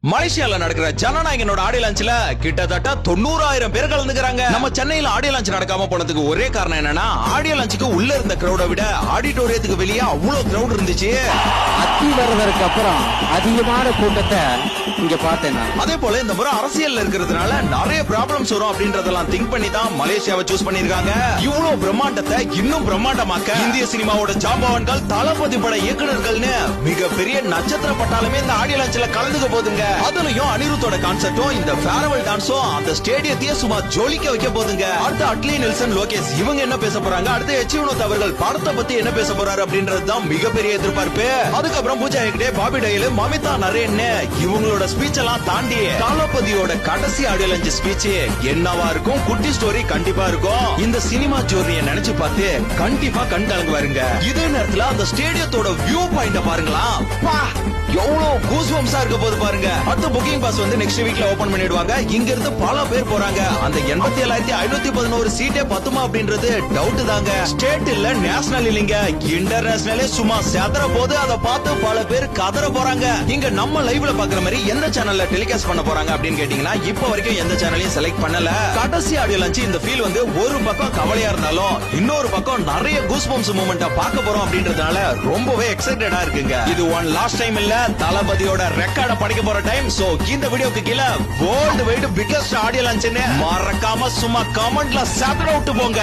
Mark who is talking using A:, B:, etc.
A: மலேசியால நடக்கிற ஜனநாயகனோட ஆடியோ லான்ச்ல கிட்டத்தட்ட 90,000 பேர் கலந்துக்கிறாங்க. நம்ம சென்னையில ஆடியோ லான்ச் நடக்காம போனதுக்கு ஒரே காரணம் என்னன்னா ஆடியோ லான்ச்சுக்கு உள்ள இருந்த கிரௌட விட ஆடிட்டோரியத்துக்கு வெளியே அவ்வளவு கிரௌட் இருந்துச்சு.
B: அத்தி வர்றதற்கு அப்புறம் அதிகமான கூட்டத்தை இங்க பார்த்தேன்.
A: அதே போல இந்த முறை அரசியல்ல இருக்கிறதுனால நிறைய ப்ராப்ளம்ஸ் வரும் அப்படின்றதெல்லாம் திங்க் பண்ணி தான் மலேசியாவை சூஸ் பண்ணிருக்காங்க. இவ்வளவு பிரம்மாண்டத்தை இன்னும் பிரம்மாண்டமாக்க இந்திய சினிமாவோட ஜாம்பவான்கள் தளபதி பட இயக்குநர்கள்னு மிகப்பெரிய நட்சத்திர பட்டாலுமே இந்த ஆடியோ லான்ச்ல கலந்துக்க போதுங்க. அதுலயும் அனிருத்தோட கான்செப்டும் இந்த ஃபேர்வெல் டான்ஸும் அந்த ஸ்டேடியத்தையே சும்மா ஜொலிக்க வைக்க போதுங்க. அடுத்து அட்லி நெல்சன் லோகேஷ் இவங்க என்ன பேச போறாங்க, அடுத்து எச் வினோத் அவர்கள் படத்தை பத்தி என்ன பேச போறாரு அப்படின்றதுதான் மிகப்பெரிய எதிர்பார்ப்பு. அதுக்கப்புறம் பூஜா ஹெக்டே, பாபி டயல், மமிதா நரேன் இவங்களோட ஸ்பீச் எல்லாம் தாண்டி தளபதியோட கடைசி ஆடியோ லான்ச் ஸ்பீச் என்னவா இருக்கும், குட்டி ஸ்டோரி கண்டிப்பா இருக்கும். இந்த சினிமா ஜோர்னியை நினைச்சு பார்த்து கண்டிப்பா கண் கலங்குவாருங்க. இதே நேரத்துல அந்த ஸ்டேடியத்தோட வியூ பாயிண்ட பாருங்களா, எவ்வளவு கூஸ்பம்ஸா இருக்க போது பாருங்க. அடுத்த புக்கிங் பாஸ் வந்து நெக்ஸ்ட் வீக்ல ஓபன் பண்ணிடுவாங்க. இங்க இருந்து பல பேர் போறாங்க. அந்த 87,511 சீட்டே பத்துமா அப்படின்றது டவுட் தாங்க. ஸ்டேட் இல்ல, நேஷனல் இல்லைங்க, இன்டர்நேஷனலே சும்மா செதற போது அதை பார்த்து பல பேர் கதற போறாங்க. இங்க நம்ம லைவ்ல பாக்குற மாதிரி எந்த சேனல்ல டெலிகாஸ்ட் பண்ண போறாங்க அப்படின்னு கேட்டீங்கன்னா இப்ப வரைக்கும் எந்த சேனலையும் செலக்ட் பண்ணல. கடைசி ஆடியோ லான்ச் இந்த ஃபீல் வந்து ஒரு பக்கம் கவலையா இருந்தாலும் இன்னொரு பக்கம் நிறைய கூஸ்பம்ஸ் மூமெண்ட்டை பார்க்க போறோம் அப்படின்றதுனால ரொம்பவே எக்ஸைட்டடா இருக்குங்க. இது ஒன் லாஸ்ட் டைம் இல்ல, தளபதியோட ரெக்கார்ட படிக்க போற டைம். சோ இந்த வீடியோக்கு கீழ வேர்ல்ட் வைட் பிகெஸ்ட் ஆடியோ லான்ச்னு மறக்காம சும்மா கமெண்ட்ல சாப்பிட விட்டு போங்க.